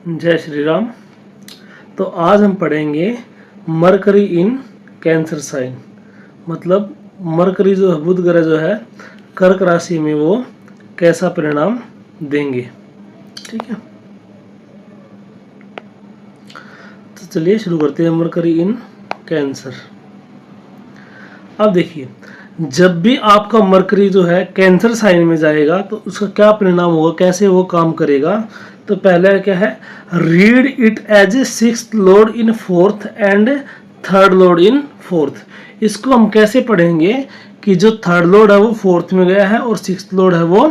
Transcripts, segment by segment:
जय श्री राम। तो आज हम पढ़ेंगे मरकरी इन कैंसर साइन, मतलब मरकरी जो है, बुध ग्रह जो है कर्क राशि में वो कैसा परिणाम देंगे। ठीक है, तो चलिए शुरू करते हैं। मरकरी इन कैंसर। अब देखिए, जब भी आपका मरकरी जो है कैंसर साइन में जाएगा तो उसका क्या परिणाम होगा, कैसे वो काम करेगा। तो पहले क्या है, read it as a sixth lord in fourth and third lord in fourth. इसको हम कैसे पढ़ेंगे कि जो थर्ड लॉर्ड है वो फोर्थ में गया है और सिक्स्थ लॉर्ड है वो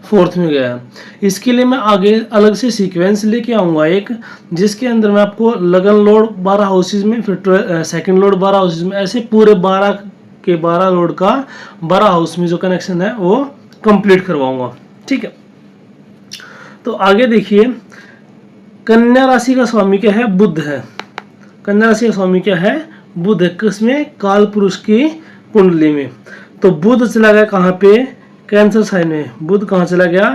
फोर्थ में गया है। इसके लिए मैं आगे अलग से सीक्वेंस लेके आऊँगा एक, जिसके अंदर मैं आपको लगन लॉर्ड 12 हाउसेज में, फिर सेकंड लॉर्ड 12 हाउसेज में, ऐसे पूरे 12 के 12 लॉर्ड का 12 हाउस में जो कनेक्शन है वो कंप्लीट करवाऊंगा। ठीक है, तो आगे देखिए, कन्या राशि का स्वामी क्या है, बुध है। कन्या राशि का स्वामी क्या है, बुध है। किसमें, काल पुरुष की कुंडली में। तो बुध चला गया कहाँ पे, कैंसर साइन में। बुध कहाँ चला गया,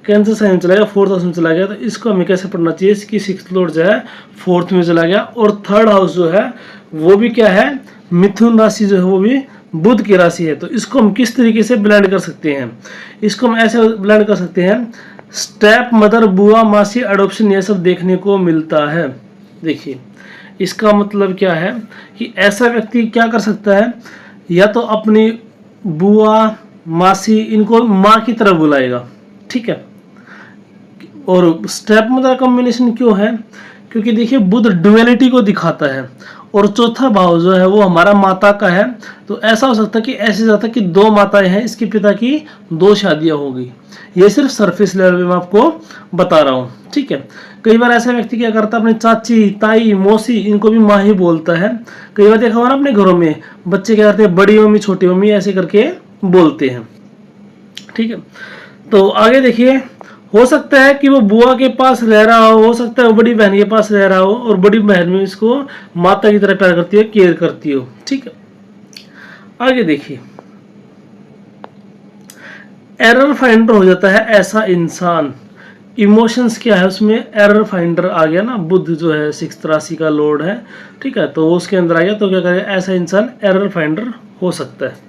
कैंसर साइन में चला गया, फोर्थ हाउस में चला गया। तो इसको हमें कैसे पढ़ना चाहिए, इसकी सिक्स्थ लॉर्ड जो है फोर्थ में चला गया, और थर्ड हाउस जो है वो भी क्या है, मिथुन राशि जो है वो भी बुध की राशि है। तो इसको हम किस तरीके से ब्लेंड कर सकते हैं, इसको हम ऐसे ब्लेंड कर सकते हैं, स्टेप मदर, बुआ, मासी, अडॉप्शन, ये सब देखने को मिलता है। देखिए, इसका मतलब क्या है कि ऐसा व्यक्ति क्या कर सकता है, या तो अपनी बुआ, मासी, इनको माँ की तरह बुलाएगा। ठीक है, और स्टेप मदर कॉम्बिनेशन क्यों है, क्योंकि देखिए बुध डुअलिटी को दिखाता है, और चौथा भाव जो है वो हमारा माता का है। तो ऐसा हो सकता है कि ऐसे जाता कि दो माताएं हैं, इसके पिता की 2 शादियां हो गई। ये सिर्फ सरफेस लेवल पे मैं आपको बता रहा हूँ। ठीक है, कई बार ऐसा व्यक्ति क्या करता है, अपनी चाची, ताई, मौसी, इनको भी माँ ही बोलता है। कई बार देखा हुआ ना अपने घरों में, बच्चे क्या करते हैं, बड़ी मम्मी, छोटी मम्मी ऐसे करके बोलते हैं। ठीक है, तो आगे देखिए, हो सकता है कि वो बुआ के पास रह रहा हो सकता है वो बड़ी बहन के पास रह रहा हो, और बड़ी बहन में इसको माता की तरह प्यार करती है, केयर करती हो। ठीक है, आगे देखिए, एरर फाइंडर हो जाता है ऐसा इंसान। इमोशंस क्या है, उसमें एरर फाइंडर आ गया ना, बुध जो है सिक्स्थ राशि का लॉर्ड है। ठीक है, तो उसके अंदर आ गया, तो क्या करेगा, ऐसा इंसान एरर फाइंडर हो सकता है।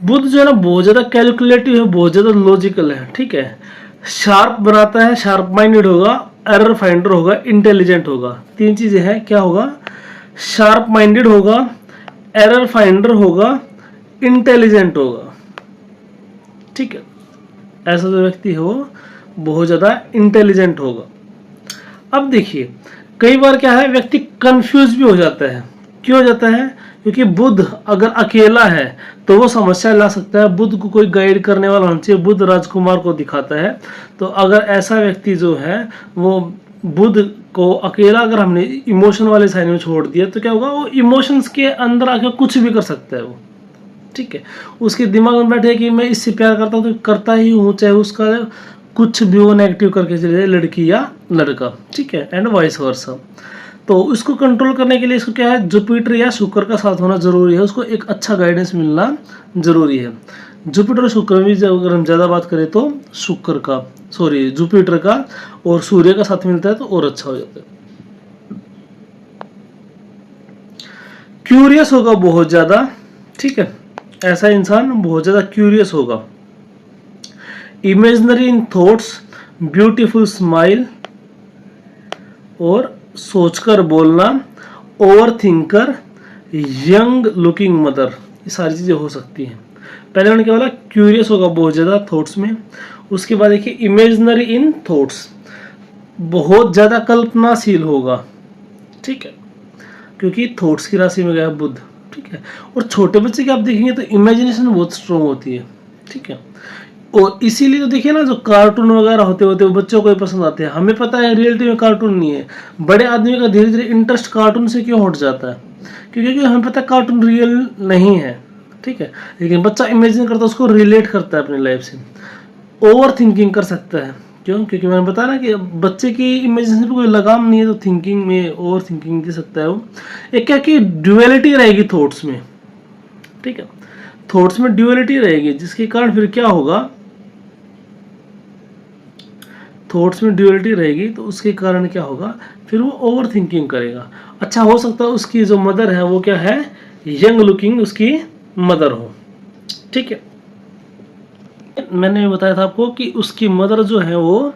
बुध जो है ना बहुत ज्यादा कैलकुलेटिव है, बहुत ज्यादा लॉजिकल है। ठीक है, शार्प बनाता है, शार्प माइंडेड होगा, एरर फाइंडर होगा, इंटेलिजेंट होगा। 3 चीजें हैं, क्या होगा, शार्प माइंडेड होगा, एरर फाइंडर होगा, इंटेलिजेंट होगा। ठीक है, ऐसा जो व्यक्ति है वो बहुत ज्यादा इंटेलिजेंट होगा। अब देखिए, कई बार क्या है, व्यक्ति कंफ्यूज भी हो जाता है। क्यों हो जाता है, क्योंकि बुध अगर अकेला है तो वो समस्या ला सकता है। बुध को कोई गाइड करने वाला होना चाहिए, बुध राजकुमार को दिखाता है। तो अगर ऐसा व्यक्ति जो है वो बुध को अकेला अगर हमने इमोशन वाले साइन में छोड़ दिया तो क्या होगा, वो इमोशंस के अंदर आकर कुछ भी कर सकता है वो। ठीक है, उसके दिमाग में बैठे कि मैं इससे प्यार करता हूँ तो करता ही हूँ, चाहे उसका कुछ भी वो नेगेटिव करके चले जाए, लड़की या लड़का। ठीक है, एंड वाइस वर्सा। तो उसको कंट्रोल करने के लिए इसको क्या है, जुपिटर या शुक्र का साथ होना जरूरी है, उसको एक अच्छा गाइडेंस मिलना जरूरी है। जुपिटर और शुक्र में अगर हम ज़्यादा बात करें तो शुक्र का, सॉरी जुपिटर का और सूर्य का साथ मिलता है तो और अच्छा हो जाता है। क्यूरियस होगा बहुत ज़्यादा। ठीक है, ऐसा इंसान बहुत ज़्यादा क्यूरियस होगा। इमेजिनरी इन थॉट्स, ब्यूटीफुल स्माइल, और सोचकर बोलना, over thinker, young looking mother, ये सारी चीज़ें हो सकती हैं। पहले उन्होंने क्या बोला, क्यूरियस होगा बहुत ज़्यादा थॉट्स में। उसके बाद देखिए, इमेजिनरी इन थॉट्स, बहुत ज़्यादा कल्पनाशील होगा। ठीक है, क्योंकि थॉट्स की राशि में गया बुध। ठीक है, और छोटे बच्चे की आप देखेंगे तो इमेजिनेशन बहुत स्ट्रॉन्ग होती है। ठीक है, और इसीलिए तो देखिए ना, जो कार्टून वगैरह होते होते वो बच्चों को ही पसंद आते हैं। हमें पता है रियलिटी में कार्टून नहीं है। बड़े आदमी का धीरे धीरे इंटरेस्ट कार्टून से क्यों हट जाता है, क्योंकि हमें पता है कार्टून रियल नहीं है। ठीक है, लेकिन बच्चा इमेजिन करता है, उसको रिलेट करता है अपनी लाइफ से, ओवर थिंकिंग कर सकता है। क्यों, क्योंकि मैंने बताया ना कि बच्चे की इमेजिनेशन पे कोई लगाम नहीं है, तो थिंकिंग में ओवर थिंकिंग दे सकता है वो। एक क्या कि ड्यूअलिटी रहेगी थॉट्स में। ठीक है, थॉट्स में ड्यूअलिटी रहेगी, जिसके कारण फिर क्या होगा, थॉट्स में ड्यूअलिटी रहेगी तो उसके कारण क्या होगा, फिर वो ओवर थिंकिंग करेगा। अच्छा, हो सकता है उसकी जो मदर है वो क्या है, यंग लुकिंग उसकी मदर हो, ठीक है। मैंने बताया था आपको कि उसकी मदर जो है वो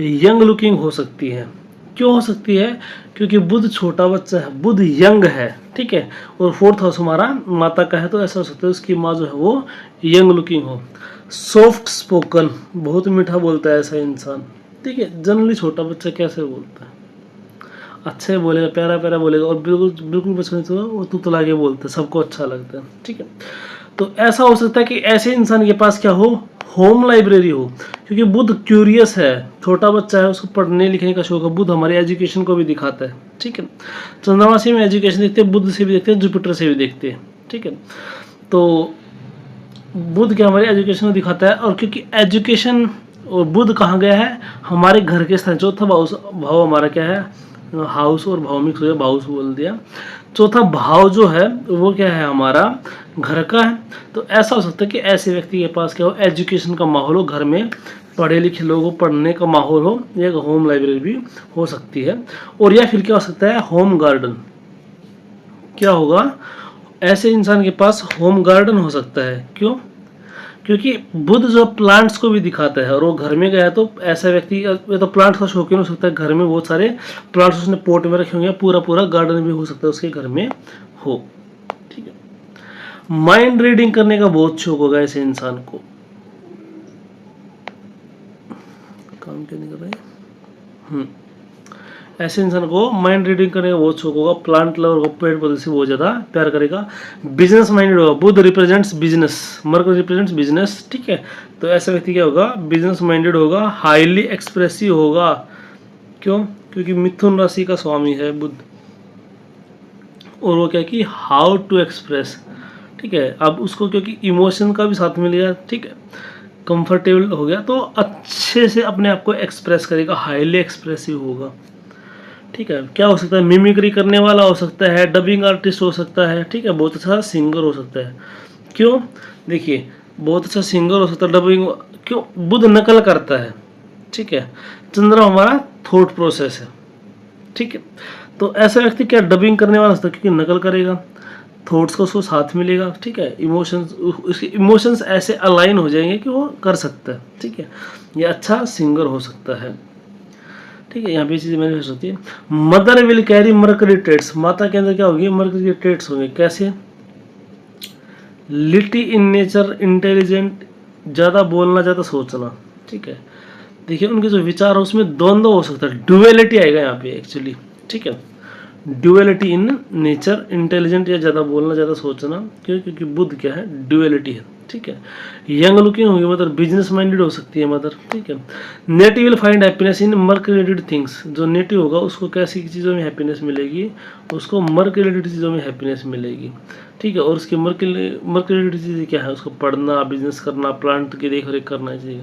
यंग लुकिंग हो सकती है। क्यों हो सकती है, क्योंकि बुध छोटा बच्चा है, बुध यंग है, ठीक है, और फोर्थ हाउस हमारा माता का है, तो ऐसा हो सकता है उसकी माँ जो है वो यंग लुकिंग हो। सॉफ्ट स्पोकन, बहुत मीठा बोलता है ऐसा इंसान, ठीक है। जनरली छोटा बच्चा कैसे बोलता है, अच्छे बोलेगा, प्यारा प्यारा बोलेगा, और बिल्कुल बिल्कुल बचपन से वो तुतला के बोलते हैं, सबको अच्छा लगता है, ठीक है। तो ऐसा हो सकता है कि ऐसे इंसान के पास क्या हो, होम लाइब्रेरी हो, क्योंकि बुध क्यूरियस है, छोटा बच्चा है, उसको पढ़ने लिखने का शौक है। बुध हमारे एजुकेशन को भी दिखाता है, ठीक है। चंद्रमा से भी एजुकेशन देखते हैं, बुध से भी देखते हैं, जुपिटर से भी देखते हैं, ठीक है। तो बुध क्या हमारे एजुकेशन को दिखाता है, और क्योंकि एजुकेशन और बुध कहाँ गया है, हमारे घर के स्थान, चौथा भाव हमारा क्या है, हाउस और भाव मिक्स हो गया, हाउस बोल दिया। चौथा भाव जो है वो क्या है, हमारा घर का है। तो ऐसा हो सकता है कि ऐसे व्यक्ति के पास क्या हो, एजुकेशन का माहौल हो, घर में पढ़े लिखे लोगों को पढ़ने का माहौल हो, एक होम लाइब्रेरी भी हो सकती है। और या फिर क्या हो सकता है, होम गार्डन। क्या होगा, ऐसे इंसान के पास होम गार्डन हो सकता है। क्यों, क्योंकि बुध जो प्लांट्स को भी दिखाता है, और वो घर में गया तो ऐसा व्यक्ति या तो प्लांट्स का शौकीन हो सकता है, घर में बहुत सारे प्लांट्स उसने पोट में रखे होंगे, पूरा पूरा गार्डन भी हो सकता है उसके घर में हो, ठीक है। माइंड रीडिंग करने का बहुत शौक होगा ऐसे इंसान को। काम क्यों नहीं कर रहे, ऐसे इंसान को माइंड रीडिंग करने का बहुत शौक होगा, प्लांट लवर को, पेड़ पौधे से बहुत ज़्यादा प्यार करेगा, बिजनेस माइंडेड होगा। Budh represents business, mercury represents business, ठीक है। तो ऐसा व्यक्ति क्या होगा, बिजनेस माइंडेड होगा, हाईली एक्सप्रेसिव होगा। क्यों, क्योंकि मिथुन राशि का स्वामी है बुध, और वो क्या कि हाउ टू एक्सप्रेस, ठीक है। अब उसको क्योंकि इमोशन का भी साथ मिल गया, ठीक है, कंफर्टेबल हो गया, तो अच्छे से अपने आप को एक्सप्रेस करेगा, हाईली एक्सप्रेसिव होगा, ठीक है। क्या हो सकता है, मिमिक्री करने वाला हो सकता है, डबिंग आर्टिस्ट हो सकता है, ठीक है, बहुत अच्छा सिंगर हो सकता है। क्यों, देखिए, बहुत अच्छा सिंगर हो सकता है, डबिंग, क्यों, बुध नकल करता है, ठीक है। चंद्रमा हमारा थॉट प्रोसेस है, ठीक है। तो ऐसा व्यक्ति क्या डबिंग करने वाला होता है, क्योंकि नकल करेगा, थॉट्स को उसको साथ मिलेगा, ठीक है। इमोशंस, उसके इमोशंस ऐसे अलाइन हो जाएंगे कि वो कर सकता है, ठीक है। ये अच्छा सिंगर हो सकता है, ठीक है। यहाँ पे चीज़ें मैनिफेस्ट होती है। Mother will carry Mercury traits, माता के अंदर क्या होगी, मर्करी ट्रेड्स होंगे। कैसे, लिटी इन नेचर, इंटेलिजेंट, ज़्यादा बोलना ज़्यादा सोचना, ठीक है। देखिए उनके जो विचार है उसमें द्वंद्व हो सकता है, ड्युअलिटी आएगा यहाँ पे एक्चुअली, ठीक है। ड्युअलिटी इन नेचर, इंटेलिजेंट या ज़्यादा बोलना ज़्यादा सोचना, क्यों, क्योंकि बुध क्या है, ड्युअलिटी है, ठीक है। यंग लुकिंग होगी मदर, बिजनेस माइंडेड हो सकती है मदर, ठीक है। Native will find happiness in merc related things, जो नेटिव होगा उसको कैसी चीज़ों में हैप्पीनेस मिलेगी, उसको मर्क रिलेटेड चीज़ों में हैप्पीनेस मिलेगी, ठीक है। और उसकी मर्क रिलेटेड चीज़ें क्या है, उसको पढ़ना, बिजनेस करना, प्लांट की देख रेख करना चाहिए।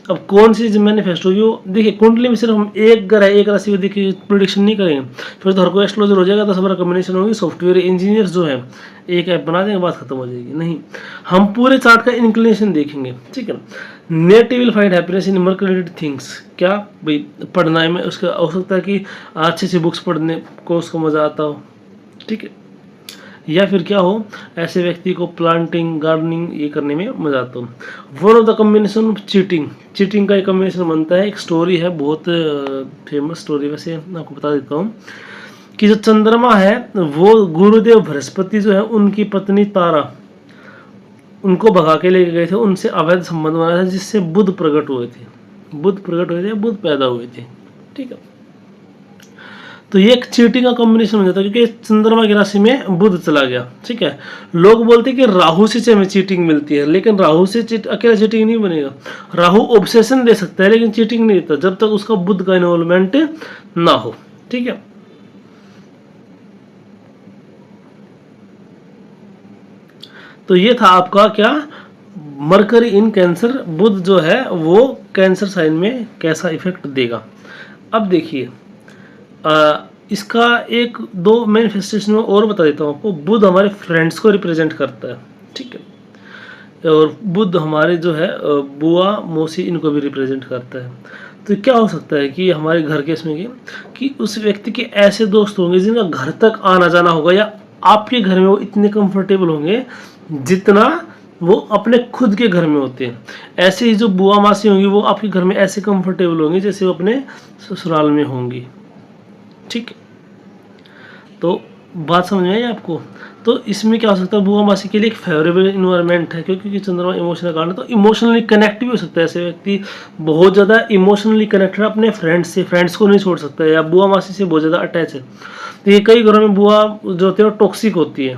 अब कौन सी चीज़ मैनिफेस्ट होगी, वो देखिए कुंडली में सिर्फ हम एक ग्रह एक राशि को देखिए प्रोडिक्शन नहीं करेंगे, फिर तो हर कोई एस्ट्रोलॉजर हो जाएगा, 10 बार कॉम्बिनेशन होगी, सॉफ्टवेयर इंजीनियर्स जो है एक ऐप बना देंगे, बात खत्म हो जाएगी। नहीं, हम पूरे चार्ट का इंक्लिनेशन देखेंगे, ठीक है। Native will find happiness in work related things, क्या भाई, पढ़ना है में उसका हो सकता है कि अच्छी अच्छी बुक्स पढ़ने को उसको मज़ा आता हो, ठीक है। या फिर क्या हो, ऐसे व्यक्ति को प्लांटिंग, गार्डनिंग ये करने में मजा आता हो। One of the combination of cheating, cheating का एक कॉम्बिनेशन बनता है। एक स्टोरी है, बहुत फेमस स्टोरी, वैसे मैं आपको बता देता हूँ कि जो चंद्रमा है वो गुरुदेव बृहस्पति जो है उनकी पत्नी तारा, उनको भगा के लेके गए थे, उनसे अवैध संबंध बना था, जिससे बुध प्रकट हुए थे, बुध प्रकट हुए थे, बुध पैदा हुए थे, ठीक है। तो ये एक चीटिंग का कॉम्बिनेशन हो जाता है, क्योंकि चंद्रमा की राशि में बुध चला गया, ठीक है। लोग बोलते हैं कि राहु से हमें चीटिंग मिलती है, लेकिन राहु से अकेला चीटिंग नहीं बनेगा। राहु ऑब्सेशन दे सकता है लेकिन चीटिंग नहीं देता, जब तक उसका बुध का इन्वॉल्वमेंट ना हो, ठीक है। तो ये था आपका क्या, मरकरी इन कैंसर, बुध जो है वो कैंसर साइन में कैसा इफेक्ट देगा। अब देखिए इसका एक दो मैनिफेस्टेशन में और बता देता हूँ आपको। बुध हमारे फ्रेंड्स को रिप्रेजेंट करता है, ठीक है। और बुध हमारे जो है बुआ मौसी इनको भी रिप्रेजेंट करता है। तो क्या हो सकता है कि हमारे घर के इसमें कि उस व्यक्ति के ऐसे दोस्त होंगे जिनका घर तक आना जाना होगा, या आपके घर में वो इतने कंफर्टेबल होंगे जितना वो अपने खुद के घर में होते हैं। ऐसे ही जो बुआ मासी होंगी वो आपके घर में ऐसे कंफर्टेबल होंगे जैसे वो अपने ससुराल में होंगी। ठीक है, तो बात समझ में आई आपको। तो इसमें क्या हो सकता है, बुआ मासी के लिए एक फेवरेबल इन्वायरमेंट है, क्योंकि चंद्रमा इमोशनल कारण है, तो इमोशनली कनेक्ट भी हो सकता है। ऐसे व्यक्ति बहुत ज़्यादा इमोशनली कनेक्टेड है अपने फ्रेंड्स से, फ्रेंड्स को नहीं छोड़ सकता है, या बुआ मासी से बहुत ज़्यादा अटैच है। तो ये कई घरों में बुआ जो होती है वो टॉक्सिक होती है,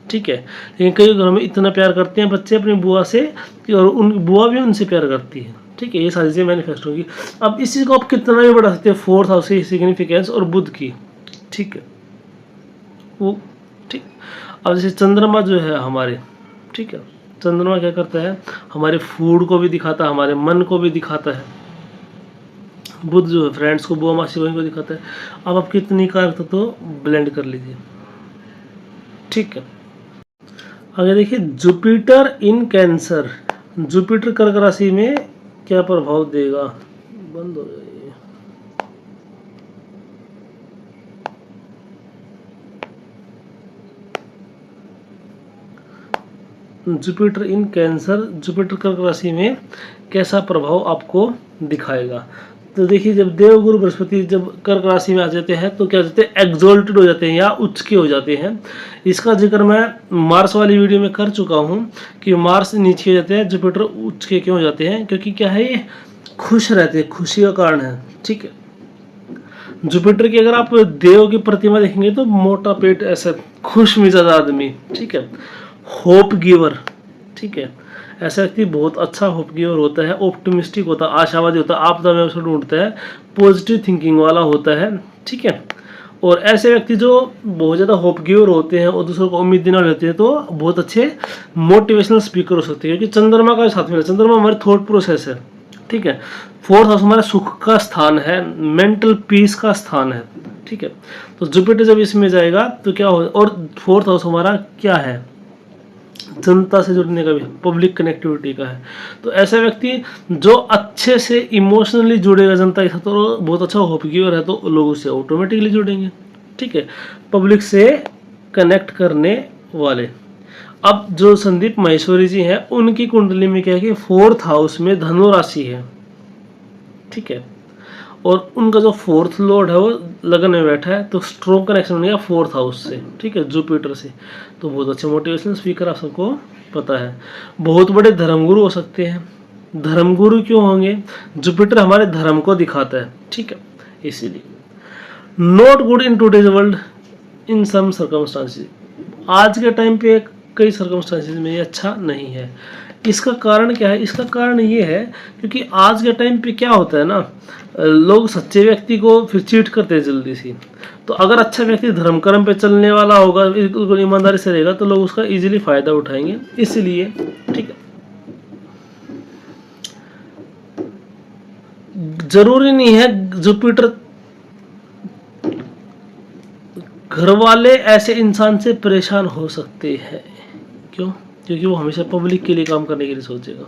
ठीक है, लेकिन कई घरों में इतना प्यार करते हैं बच्चे अपनी बुआ से और उन बुआ भी उनसे प्यार करती है। ठीक है, ये सारी चीज़ें मैनिफेस्ट होगी। अब इस चीज़ को आप कितना भी बढ़ा सकते हैं, 4th हाउस की सिग्निफिकेंस और बुध की। ठीक है, वो ठीक। अब जैसे चंद्रमा जो है हमारे, ठीक है, चंद्रमा क्या करता है, हमारे फूड को भी दिखाता है, हमारे मन को भी दिखाता है। बुध जो है फ्रेंड्स को, बुआ मासी को दिखाता है। अब आप कितनी कारक तो ब्लेंड कर लीजिए। ठीक है, आगे देखिए जुपिटर इन कैंसर। जुपिटर कर्क राशि में क्या प्रभाव देगा, बंद हो जाइए। जुपिटर इन कैंसर, जुपिटर कर्क राशि में कैसा प्रभाव आपको दिखाएगा। तो देखिए जब देवगुरु बृहस्पति जब कर्क राशि में आ जाते हैं तो क्या हो जाते हैं, एग्जॉल्टेड हो जाते हैं या उच्च के हो जाते हैं। इसका जिक्र मैं मार्स वाली वीडियो में कर चुका हूँ कि मार्स नीचे हो जाते हैं, जुपिटर उच्च के क्यों हो जाते हैं, क्योंकि क्या है ये खुश रहते हैं, खुशी का कारण है। ठीक है, जुपिटर की अगर आप देव की प्रतिमा देखेंगे तो मोटा पेट, ऐसा खुश मिजाज आदमी। ठीक है, होप गिवर। ठीक है, ऐसा व्यक्ति बहुत अच्छा होप गिवर होता है, ऑप्टिमिस्टिक होता है, आशावादी होता है, आपदा में अवसर ढूंढता है, पॉजिटिव थिंकिंग वाला होता है। ठीक है, और ऐसे व्यक्ति जो बहुत ज़्यादा होप गिवर होते हैं और दूसरों को उम्मीद देने वाले होते हैं तो बहुत अच्छे मोटिवेशनल स्पीकर हो सकते हैं, क्योंकि चंद्रमा का साथ में चंद्रमा हमारे थॉट प्रोसेस है। ठीक है, 4th हाउस हमारा सुख का स्थान है, मेंटल पीस का स्थान है। ठीक है, तो जुपिटर जब इसमें जाएगा तो क्या हो, और 4th हाउस हमारा क्या है, जनता से जुड़ने का भी, पब्लिक कनेक्टिविटी का है। तो ऐसा व्यक्ति जो अच्छे से इमोशनली जुड़ेगा जनता के साथ और बहुत अच्छा होप गिवर है तो लोगों से ऑटोमेटिकली जुड़ेंगे। ठीक है, पब्लिक से कनेक्ट करने वाले। अब जो संदीप माहेश्वरी जी हैं उनकी कुंडली में क्या है कि 4th हाउस में धनु राशि है। ठीक है, और उनका जो 4th लॉर्ड है वो लगन में बैठा है, तो स्ट्रॉन्ग कनेक्शन बनेगा 4th हाउस से। ठीक है, जुपिटर से, तो बहुत अच्छे मोटिवेशनल स्पीकर आप सबको पता है। बहुत बड़े धर्मगुरु हो सकते हैं। धर्मगुरु क्यों होंगे, जुपिटर हमारे धर्म को दिखाता है। ठीक है, इसीलिए not good in today's world in some circumstances, आज के टाइम पे कई सर्कमस्टांसेस में ये अच्छा नहीं है। इसका कारण क्या है, इसका कारण ये है क्योंकि आज के टाइम पे क्या होता है ना, लोग सच्चे व्यक्ति को फिर चीट करते हैं जल्दी से। तो अगर अच्छा व्यक्ति धर्म कर्म पे चलने वाला होगा, बिल्कुल ईमानदारी से रहेगा, तो लोग उसका इजीली फायदा उठाएंगे। इसलिए ठीक है, जरूरी नहीं है जुपिटर, घर वाले ऐसे इंसान से परेशान हो सकते हैं। क्यों, क्योंकि वो हमेशा पब्लिक के लिए काम करने के लिए सोचेगा।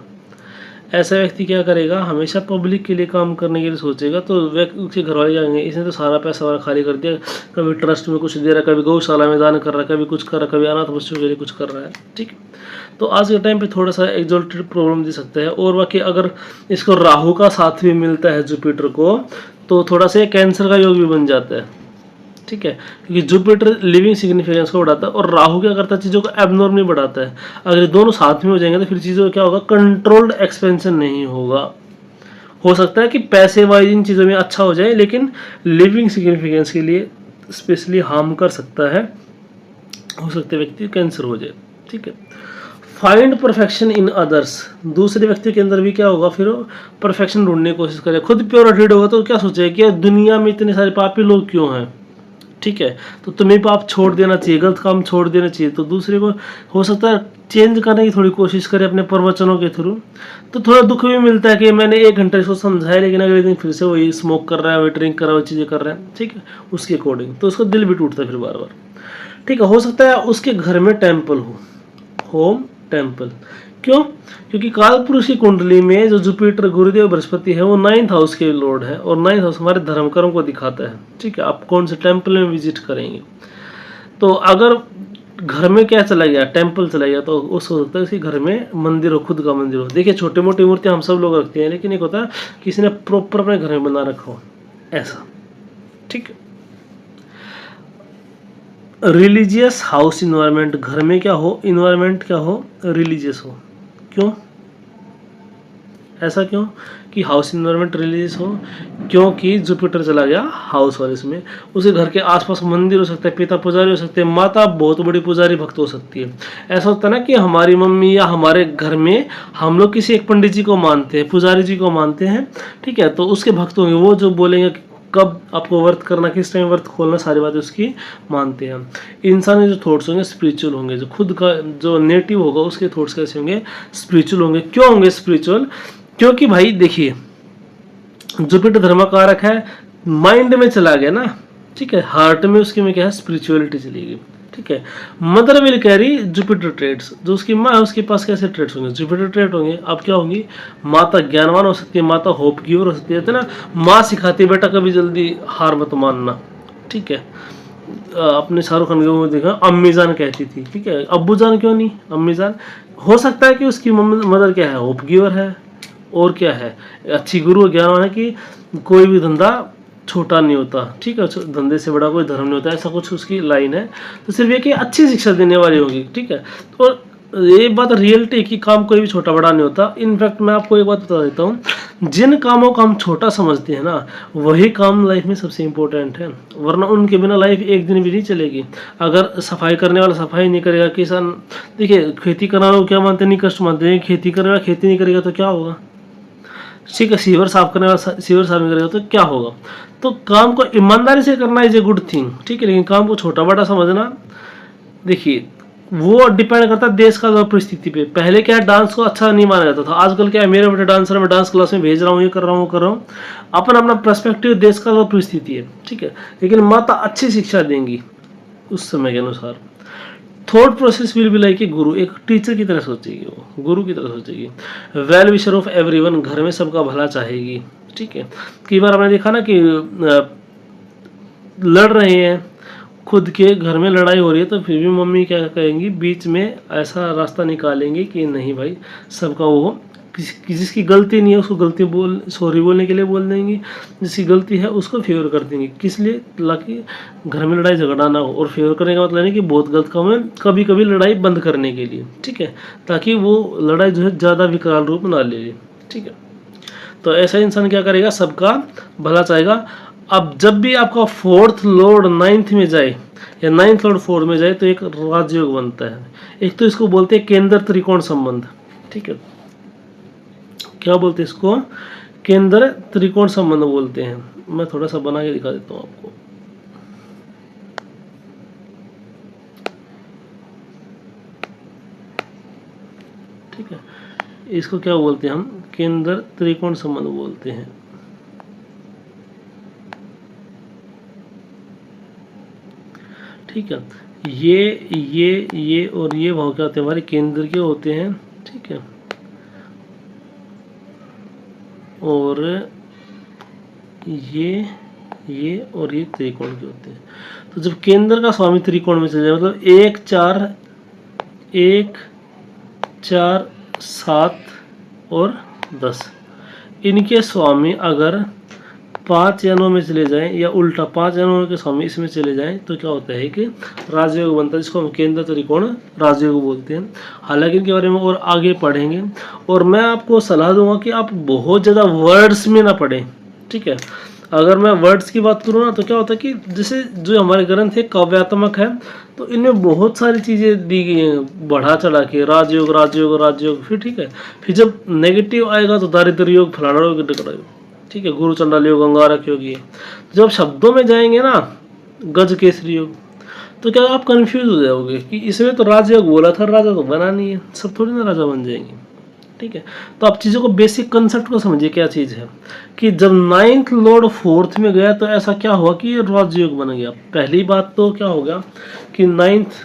ऐसा व्यक्ति क्या करेगा, हमेशा पब्लिक के लिए काम करने के लिए सोचेगा, तो उसके घर वाले जाएंगे इसने तो सारा पैसा वाला खाली कर दिया, कभी ट्रस्ट में कुछ दे रहा है, कभी गौशाला में दान कर रहा है, कभी कुछ कर रहा है, कभी अनाथ बच्चों के लिए कुछ कर रहा है। ठीक है, तो आज के टाइम पे थोड़ा सा एक्सॉल्टेड प्रॉब्लम दे सकता है। और बाकी अगर इसको राहु का साथ भी मिलता है जुपिटर को, तो थोड़ा सा कैंसर का योग भी बन जाता है। ठीक है, क्योंकि जुपिटर लिविंग सिग्निफिकेंस को बढ़ाता है और राहु क्या करता है, चीज़ों को एबनॉर्मली बढ़ाता है। अगर ये दोनों साथ में हो जाएंगे तो फिर चीज़ों का क्या होगा, कंट्रोल्ड एक्सपेंशन नहीं होगा। हो सकता है कि पैसे वाइज इन चीज़ों में अच्छा हो जाए, लेकिन लिविंग सिग्निफिकेंस के लिए स्पेशली हार्म कर सकता है, हो सकता है व्यक्ति कैंसर हो जाए। ठीक है, फाइंड परफेक्शन इन अदर्स, दूसरे व्यक्ति के अंदर भी क्या होगा, फिर परफेक्शन ढूंढने की कोशिश करे। खुद प्योर हार्टेड होगा तो क्या सोचेगा कि दुनिया में इतने सारे पापी लोग क्यों हैं। ठीक है, तो तुम्हें पाप छोड़ देना चाहिए, गलत काम छोड़ देना चाहिए। तो दूसरे को हो सकता है चेंज करने की थोड़ी कोशिश करे अपने प्रवचनों के थ्रू, तो थोड़ा दुख भी मिलता है कि मैंने 1 घंटे इसको समझाया लेकिन अगले दिन फिर से वही स्मोक कर रहा है, वही ड्रिंक कर रहा है, वही चीज़ें कर रहा है। ठीक है, उसके अकॉर्डिंग तो उसका दिल भी टूटता है फिर बार बार। ठीक है, हो सकता है उसके घर में टेम्पल हो, होम टेम्पल, क्यों? क्योंकि कालपुरुष की कुंडली में जो जुपिटर गुरुदेव बृहस्पति है वो 9th हाउस के लॉर्ड है, और 9th हाउस हमारे धर्म कर्म को दिखाता है। ठीक है, आप कौन से टेम्पल में विजिट करेंगे। तो अगर घर में क्या चला गया, टेम्पल चला गया, तो उस हो सकता है किसी घर में मंदिर हो, खुद का मंदिर हो। देखिए छोटी मोटी मूर्तियां हम सब लोग रखते हैं, लेकिन एक होता है किसी ने प्रॉपर अपने घर में बना रखा हो ऐसा। ठीक है, रिलीजियस हाउस इन्वायरमेंट, घर में क्या हो, इन्वायरमेंट क्या हो, रिलीजियस हो। क्यों ऐसा, क्यों कि हाउस इन्वायरमेंट रिलीजियस हो? क्योंकि जुपिटर चला गया हाउस वाले में, उसे घर के आसपास मंदिर हो सकता है, पिता पुजारी हो सकते हैं, माता बहुत बड़ी पुजारी भक्त हो सकती है। ऐसा होता है ना कि हमारी मम्मी या हमारे घर में हम लोग किसी एक पंडित जी को मानते हैं, पुजारी जी को मानते हैं। ठीक है, तो उसके भक्त होंगे, वो जो बोलेंगे कब आपको व्रत करना, किस टाइम व्रत खोलना, सारी बातें उसकी मानते हैं। इंसान के जो थॉट्स होंगे स्पिरिचुअल होंगे, जो खुद का जो नेटिव होगा उसके थॉट्स कैसे होंगे, स्पिरिचुअल होंगे। क्यों होंगे स्पिरिचुअल? क्योंकि भाई देखिए जुपिटर धर्मकारक है, माइंड में चला गया ना। ठीक है, हार्ट में उसके में क्या है, स्पिरिचुअलिटी चलेगी। ठीक है, mother will carry Jupiter traits, जो उसकी माँ है उसके पास कैसे ट्रेड्स होंगे, जुपिटर ट्रेड होंगे। अब क्या होंगी, माता ज्ञानवान हो सकती है, माता होप गिवर हो सकती है ना। माँ सिखाती है बेटा कभी जल्दी हार मत मानना। ठीक है, अपने शाहरुख खान को देखा अम्मी जान कहती थी। ठीक है, अब्बू जान क्यों नहीं, अम्मी जान। हो सकता है कि उसकी मदर क्या है, होप गिवर है, और क्या है, अच्छी गुरु ज्ञानवान है कि कोई भी धंधा छोटा नहीं होता। ठीक है, धंधे से बड़ा कोई धर्म नहीं होता, ऐसा कुछ उसकी लाइन है। तो सिर्फ ये कि अच्छी शिक्षा देने वाली होगी। ठीक है, तो ये बात रियलिटी कि काम कोई भी छोटा बड़ा नहीं होता। इनफैक्ट मैं आपको एक बात बता देता हूँ, जिन कामों को हम छोटा समझते हैं ना, वही काम लाइफ में सबसे इम्पोर्टेंट है, वरना उनके बिना लाइफ एक दिन भी नहीं चलेगी। अगर सफाई करने वाला सफाई नहीं करेगा, किसान देखिए खेती करने वालों को क्या मानते नहीं, कष्ट मानते हैं, खेती करने वाला खेती नहीं करेगा तो क्या होगा। ठीक है, सीवर साफ करने वाला सीवर साफ नहीं करेगा तो क्या होगा। तो काम को ईमानदारी से करना इज ए गुड थिंग। ठीक है, लेकिन काम को छोटा बड़ा समझना, देखिए वो डिपेंड करता है देश का परिस्थिति पे। पहले क्या है, डांस को अच्छा नहीं माना जाता था, आजकल क्या है, मेरे बेटे डांसर, मैं डांस क्लास में भेज रहा हूँ, ये कर रहा हूँ। अपना अपना पर्सपेक्टिव देश का परिस्थिति है। ठीक है, लेकिन माता अच्छी शिक्षा देंगी उस समय के अनुसार। Thought process will be like a गुरु, एक टीचर की तरह सोचेगी, वो गुरु की तरह सोचेगी। वेल विशर ऑफ एवरीवन, घर में सबका भला चाहेगी। ठीक है, कई बार हमने देखा ना कि लड़ रहे हैं, खुद के घर में लड़ाई हो रही है, तो फिर भी मम्मी क्या कहेंगी, बीच में ऐसा रास्ता निकालेंगे कि नहीं भाई सबका वो, जिसकी गलती नहीं है उसको गलती बोल, सॉरी बोलने के लिए बोल देंगी, जिसकी गलती है उसको फेवर कर देंगी। किस लिए, ताकि घर में लड़ाई झगड़ा ना हो। और फेवर करने का मतलब नहीं कि बहुत गलत काम है, कभी कभी लड़ाई बंद करने के लिए। ठीक है, ताकि वो लड़ाई जो है ज़्यादा विकराल रूप ना ले। ठीक है, तो ऐसा इंसान क्या करेगा, सबका भला चाहेगा। अब जब भी आपका 4th लॉर्ड 9th में जाए या 9th लॉर्ड 4th में जाए तो एक राजयोग बनता है। एक तो इसको बोलते हैं केंद्र त्रिकोण संबंध। ठीक है, क्या बोलते हैं इसको, केंद्र त्रिकोण संबंध बोलते हैं। मैं थोड़ा सा बना के दिखा देता हूँ आपको। ठीक है, इसको क्या बोलते हैं हम, केंद्र त्रिकोण संबंध बोलते हैं। ठीक है, ये और ये भाव क्या होते हैं, हमारे केंद्र के होते हैं। ठीक है, और ये और ये त्रिकोण के होते हैं। तो जब केंद्र का स्वामी त्रिकोण में चले जाए, मतलब 1 4 7 और 10, इनके स्वामी अगर 5 या 9 में चले जाएं, या उल्टा 5 या 9 के स्वामी इसमें चले जाएं, तो क्या होता है कि राजयोग बनता है, जिसको हम केंद्र त्रिकोण राजयोग बोलते हैं। हालांकि इनके बारे में और आगे पढ़ेंगे, और मैं आपको सलाह दूंगा कि आप बहुत ज़्यादा वर्ड्स में ना पढ़ें। ठीक है, अगर मैं वर्ड्स की बात करूँ ना, तो क्या होता है कि जैसे जो हमारे ग्रंथ है काव्यात्मक है, तो इनमें बहुत सारी चीज़ें दी गई हैं बढ़ा चढ़ा के, राजयोग राजयोग राजयोग। फिर ठीक है, फिर जब नेगेटिव आएगा तो दारिद्र्य योग, फलाना योग, ठीक है, गुरु चंडाल योग, अंगारक योग। ये जब शब्दों में जाएंगे ना, गज केसरी योग, तो क्या आप कंफ्यूज हो जाओगे कि इसमें तो राजयोग बोला था, राजा तो बना नहीं है, सब थोड़ी ना राजा बन जाएंगे। ठीक है, तो आप चीज़ों को बेसिक कंसेप्ट को समझिए क्या चीज़ है, कि जब 9th लॉर्ड 4th में गया तो ऐसा क्या हुआ कि राजयोग बन गया। पहली बात तो क्या हो गया कि 9th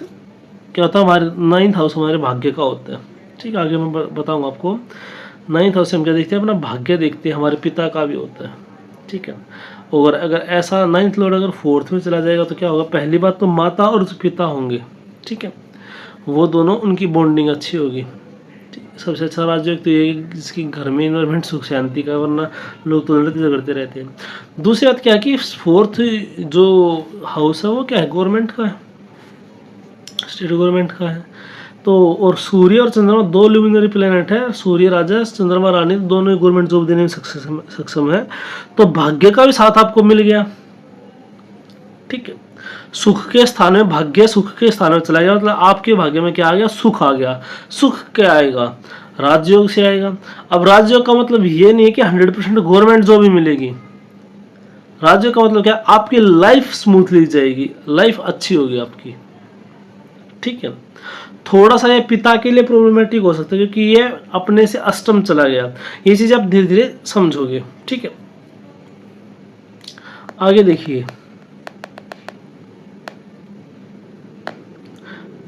क्या होता है, हमारे 9th हाउस हमारे भाग्य का होता है। ठीक है, आगे मैं बताऊंगा आपको। 9th हाउस से हम क्या देखते हैं, अपना भाग्य देखते हैं, हमारे पिता का भी होता है। ठीक है, और अगर ऐसा 9th लॉर्ड अगर 4th में चला जाएगा तो क्या होगा, पहली बात तो माता और पिता होंगे। ठीक है, वो दोनों, उनकी बॉन्डिंग अच्छी होगी। सबसे अच्छा राज्य तो ये जिसकी घर में इन्वायरमेंट सुख शांति का, वरना लोग तो लड़ते झगड़ते रहते हैं। दूसरी बात क्या है कि 4th जो हाउस है वो क्या है, गवर्नमेंट का है, स्टेट गवर्नमेंट का है। तो और सूर्य और चंद्रमा 2 लुमिनरी प्लेनेट है, सूर्य राजा चंद्रमा रानी, दोनों गवर्नमेंट जॉब देने में सक्षम है। तो भाग्य का भी साथ आपको मिल गया। ठीक है, सुख के स्थान में भाग्य सुख के स्थान में चला गया, मतलब आपके भाग्य में क्या आ गया, सुख आ गया। सुख क्या आएगा, राजयोग से आएगा। अब राजयोग का मतलब ये नहीं है कि 100% गवर्नमेंट जॉब ही मिलेगी। राजयोग का मतलब क्या, आपकी लाइफ स्मूथली जाएगी, लाइफ अच्छी होगी आपकी। ठीक है, थोड़ा सा ये पिता के लिए प्रॉब्लमेटिक हो सकता है क्योंकि ये अपने से अष्टम चला गया। ये चीज आप धीरे धीरे समझोगे। ठीक है, आगे देखिए,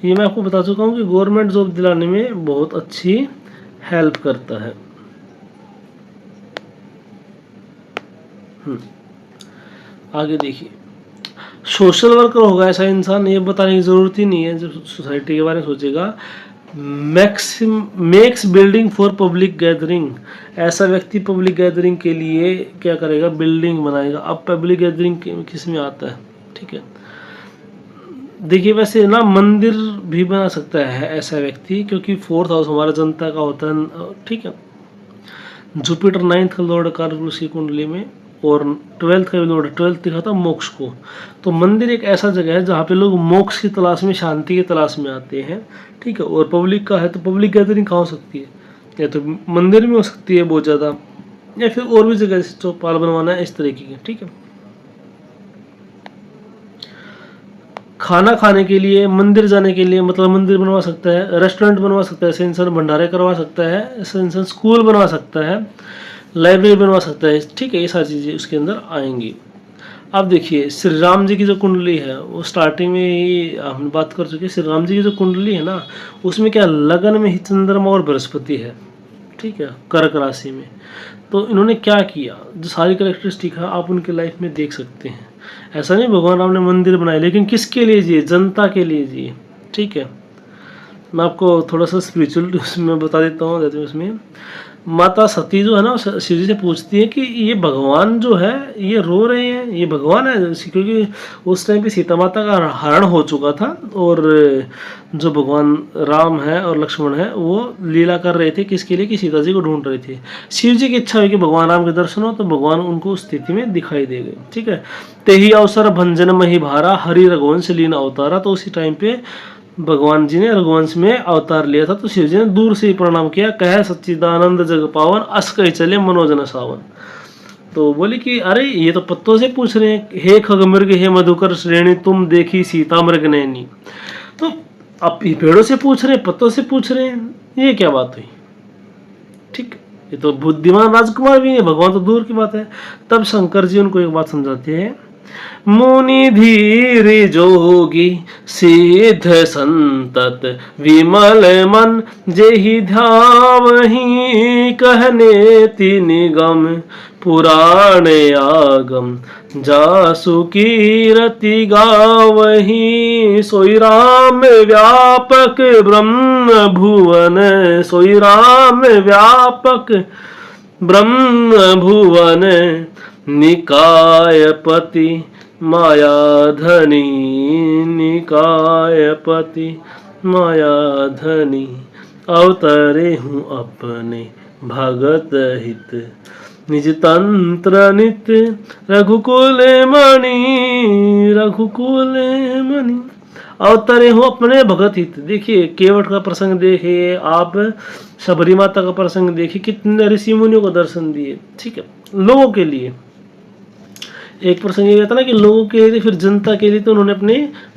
ये मैं आपको बता चुका हूँ कि गवर्नमेंट जॉब दिलाने में बहुत अच्छी हेल्प करता है। आगे देखिए, सोशल वर्कर होगा ऐसा इंसान, ये बताने की जरूरत ही नहीं है, जब सोसाइटी के बारे में सोचेगा। Makes building for public gathering, ऐसा व्यक्ति पब्लिक गैदरिंग के लिए क्या करेगा, बिल्डिंग बनाएगा। अब पब्लिक गैदरिंग किस में आता है। ठीक है, देखिए वैसे ना मंदिर भी बना सकता है ऐसा व्यक्ति, क्योंकि 4th हाउस हमारा जनता का होता है। ठीक है, जुपिटर 9th का लॉर्ड कार्बुलस की कुंडली में, और 12th का भी लॉर्ड, 12th दिखा था मोक्ष को। तो मंदिर एक ऐसा जगह है जहाँ पे लोग मोक्ष की तलाश में, शांति की तलाश में आते हैं। ठीक है, और पब्लिक का है तो पब्लिक गैदरिंग कहाँ हो सकती है, या तो मंदिर में हो सकती है बहुत ज़्यादा, या फिर और भी जगह जैसे चौपाल बनवाना है इस तरीके की। ठीक है, खाना खाने के लिए, मंदिर जाने के लिए, मतलब मंदिर बनवा सकता है, रेस्टोरेंट बनवा सकता है, ऐसे इंसान भंडारे करवा सकता है, ऐसे इंसान स्कूल बनवा सकता है, लाइब्रेरी बनवा सकता है। ठीक है, ये सारी चीज़ें उसके अंदर आएंगी। अब देखिए, श्री राम जी की जो कुंडली है वो स्टार्टिंग में ही हम बात कर चुके हैं। श्री राम जी की जो कुंडली है ना, उसमें क्या लगन में ही चंद्रमा और बृहस्पति है। ठीक है, कर्क राशि में। तो इन्होंने क्या किया, जो सारी कैरेक्टरिस्टिक है आप उनके लाइफ में देख सकते हैं। ऐसा नहीं भगवान राम ने मंदिर बनाए, लेकिन किसके लिए जिए, जनता के लिए जिए। ठीक है, मैं आपको थोड़ा सा स्पिरिचुअल उसमें बता देता हूँ। उसमें माता सती जो है ना, शिव जी से पूछती है कि ये भगवान जो है ये रो रहे हैं, ये भगवान है, क्योंकि उस टाइम पे सीता माता का हरण हो चुका था, और जो भगवान राम है और लक्ष्मण है वो लीला कर रहे थे, किसके लिए, कि सीता जी को ढूंढ रहे थे। शिव जी की इच्छा हुई कि भगवान राम के दर्शन हो, तो भगवान उनको उस स्थिति में दिखाई दे गए। ठीक है, ते ही अवसर भंजन मही भारा, हरि रघुवंश लीन अवतारा। तो उसी टाइम पे भगवान जी ने रघुवंश में अवतार लिया था, तो शिव जी ने दूर से ही प्रणाम किया, कह सच्चिदानंद जग पावन, अस कही चले मनोजन सावन। तो बोली कि अरे ये तो पत्तों से पूछ रहे हैं, हे खग मृग हे मधुकर श्रेणी, तुम देखी सीता मृग नैनी। तो अब पेड़ों से पूछ रहे हैं, पत्तों से पूछ रहे हैं, ये क्या बात हुई। ठीक, ये तो बुद्धिमान राजकुमार भी है, भगवान तो दूर की बात है। तब शंकर जी उनको एक बात समझाते हैं, मुनि धीर जोगी सिद्ध संतत विमल मन, जेहि ध्यावहि कहने तीन गम, पुराण आगम जासु कीरति गावहि। सोई राम व्यापक ब्रह्म भुवन, सोई राम व्यापक ब्रह्म भुवन, निकायपति मायाधनी, निकायपति मायाधनी, अवतरे हूँ अपने भगत हित, निज तंत्र नित्य रघुकुल मणि, रघुकुल मणि, अवतरे हूँ अपने भगत हित। देखिए केवट का प्रसंग देखिए आप, शबरी माता का प्रसंग देखिए, कितने ऋषि मुनियों को दर्शन दिए। ठीक है, लोगों के लिए। एक प्रसंग ये था ना कि लोगों के लिए, फिर जनता के लिए, तो उन्होंने अपनी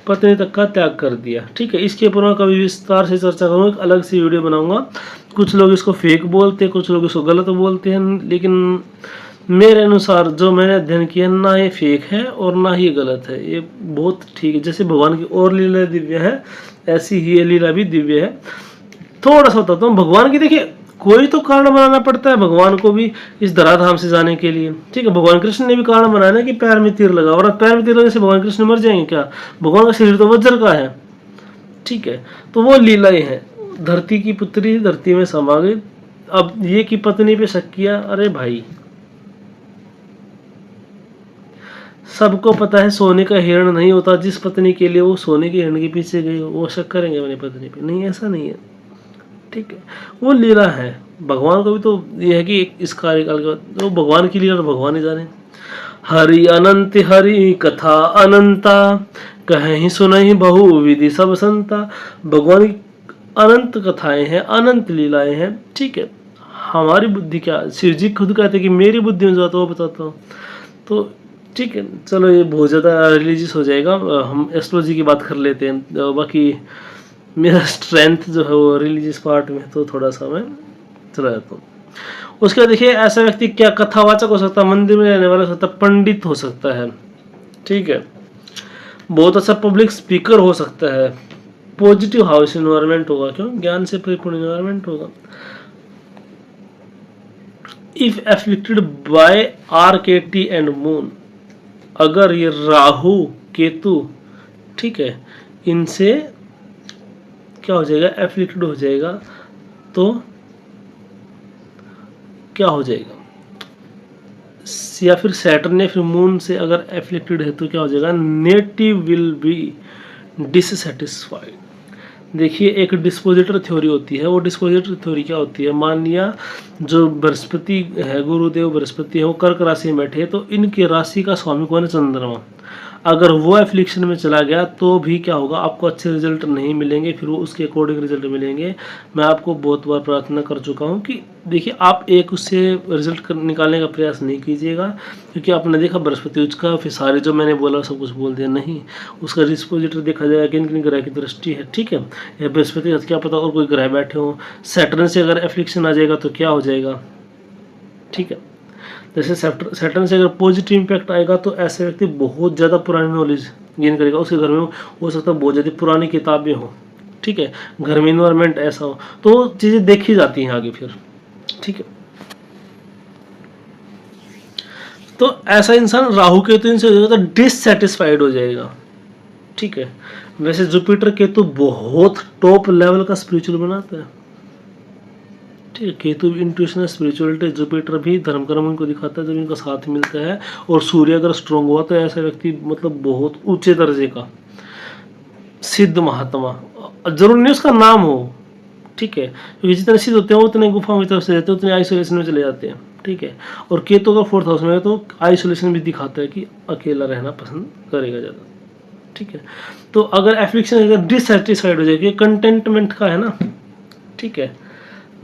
पत्नी तक का त्याग कर दिया। ठीक है, इसके ऊपर मैं कभी विस्तार से चर्चा करूँगा, एक अलग सी वीडियो बनाऊंगा। कुछ लोग इसको फेक बोलते हैं, कुछ लोग इसको गलत बोलते हैं, लेकिन मेरे अनुसार जो मैंने अध्ययन किया, ना ये फेक है और ना ही गलत है, ये बहुत ठीक है। जैसे भगवान की और लीला दिव्य है, ऐसी ही ये लीला भी दिव्य है। थोड़ा सा बताता हूँ भगवान की। देखिए कोई तो कारण बनाना पड़ता है भगवान को भी इस धराधाम से जाने के लिए, ठीक है। भगवान कृष्ण ने भी कारण बनाया ना कि पैर में तीर लगा, और पैर में तीर लगने से भगवान कृष्ण मर जाएंगे क्या? भगवान का शरीर तो वज्र का है, ठीक है। तो वो लीलाएं हैं। धरती की पुत्री धरती में समा गई। अब ये की पत्नी पे शक किया, अरे भाई सबको पता है सोने का हिरण नहीं होता। जिस पत्नी के लिए वो सोने के हिरण के पीछे गए वो शक करेंगे अपनी पत्नी पे? नहीं, ऐसा नहीं है, ठीक है। वो लीला है, भगवान को भी तो ये है कि इस कार्यकाल का तो भगवान की लीला तो भगवान ही जाने। हरि अनंत हरि कथा अनंता, कहीं सुनहि बहु विधि सब संता। भगवान की अनंत कथाएं हैं, अनंत लीलाएं हैं, ठीक है। हमारी बुद्धि क्या, शिव जी खुद कहते हैं कि मेरी बुद्धि में जो आता है वो बताता हूँ। तो ठीक है, चलो ये बहुत ज़्यादा रिलीजियस हो जाएगा, हम एस्ट्रोलॉजी की बात कर लेते हैं। बाकी मेरा स्ट्रेंथ जो है वो रिलीजियस पार्ट में, तो थोड़ा सा मैं चला जाता हूँ। उसके बाद देखिए, ऐसा व्यक्ति क्या कथावाचक हो सकता है, मंदिर में रहने वाला हो सकता है, पंडित हो सकता है, ठीक है। बहुत अच्छा पब्लिक स्पीकर हो सकता है, पॉजिटिव हाउस इन्वायरमेंट होगा, क्यों, ज्ञान से परिपूर्ण इन्वायरमेंट होगा। If afflicted by RKT and moon, अगर ये राहु केतु, ठीक है, इनसे क्या हो जाएगा, एफ्लिक्टेड हो जाएगा, तो क्या हो जाएगा, या फिर सैटर्न या फिर मून से अगर एफ्लिक्टेड है तो क्या हो जाएगा, नेटिव विल बी डिससेटिस्फाइड। देखिए एक डिस्पोजिटर थ्योरी होती है, वो डिस्पोजिटर थ्योरी क्या होती है, मान लिया जो बृहस्पति है, गुरुदेव बृहस्पति है, वो कर्क राशि में बैठे, तो इनकी राशि का स्वामी कौन है, चंद्रमा। अगर वो एफ्लिक्शन में चला गया तो भी क्या होगा, आपको अच्छे रिजल्ट नहीं मिलेंगे, फिर वो उसके अकॉर्डिंग रिजल्ट मिलेंगे। मैं आपको बहुत बार प्रार्थना कर चुका हूँ कि देखिए आप एक उससे रिजल्ट निकालने का प्रयास नहीं कीजिएगा, क्योंकि आपने देखा बृहस्पति उसका, फिर सारे जो मैंने बोला सब कुछ बोल दिया, नहीं, उसका डिस्पोजिटर देखा जाएगा किन किन ग्रह की दृष्टि है, ठीक है। या बृहस्पति का क्या पता और कोई ग्रह बैठे हो, सैटर्न से अगर एफ्लिक्शन आ जाएगा तो क्या हो जाएगा, ठीक है। जैसे सैटर्न से अगर पॉजिटिव इम्पैक्ट आएगा तो ऐसे व्यक्ति बहुत ज़्यादा पुरानी नॉलेज गेन करेगा, उसके घर में हो सकता है बहुत ज़्यादा पुरानी किताबें हो, ठीक है, घर में इन्वायरमेंट ऐसा हो, तो चीज़ें देखी जाती हैं आगे फिर, ठीक है। तो ऐसा इंसान राहु केतु इनसे हो जाएगा तो डिससेटिस्फाइड हो जाएगा, ठीक है। वैसे जुपिटर केतु बहुत टॉप लेवल का स्पिरिचुअल बनाता है, ठीक है। केतु भी इंट्यूशन स्पिरिचुअलिटी, जुपिटर भी धर्म कर्म इनको दिखाता है जब इनका साथ मिलता है। और सूर्य अगर स्ट्रॉन्ग हुआ तो ऐसा व्यक्ति मतलब बहुत ऊंचे दर्जे का सिद्ध महात्मा, जरूर नहीं उसका नाम हो, ठीक है, क्योंकि जितने सिद्ध होते हैं उतने गुफा में तरफ से रहते हैं, उतने आइसोलेशन में चले जाते हैं, ठीक है। और केतु अगर 4th हाउस में है तो आइसोलेशन भी दिखाता है कि अकेला रहना पसंद करेगा ज़्यादा, ठीक है। तो अगर एफ्लिक्शन अगर डिससेटिस्फाइड हो जाएगी, कंटेंटमेंट का है ना, ठीक है।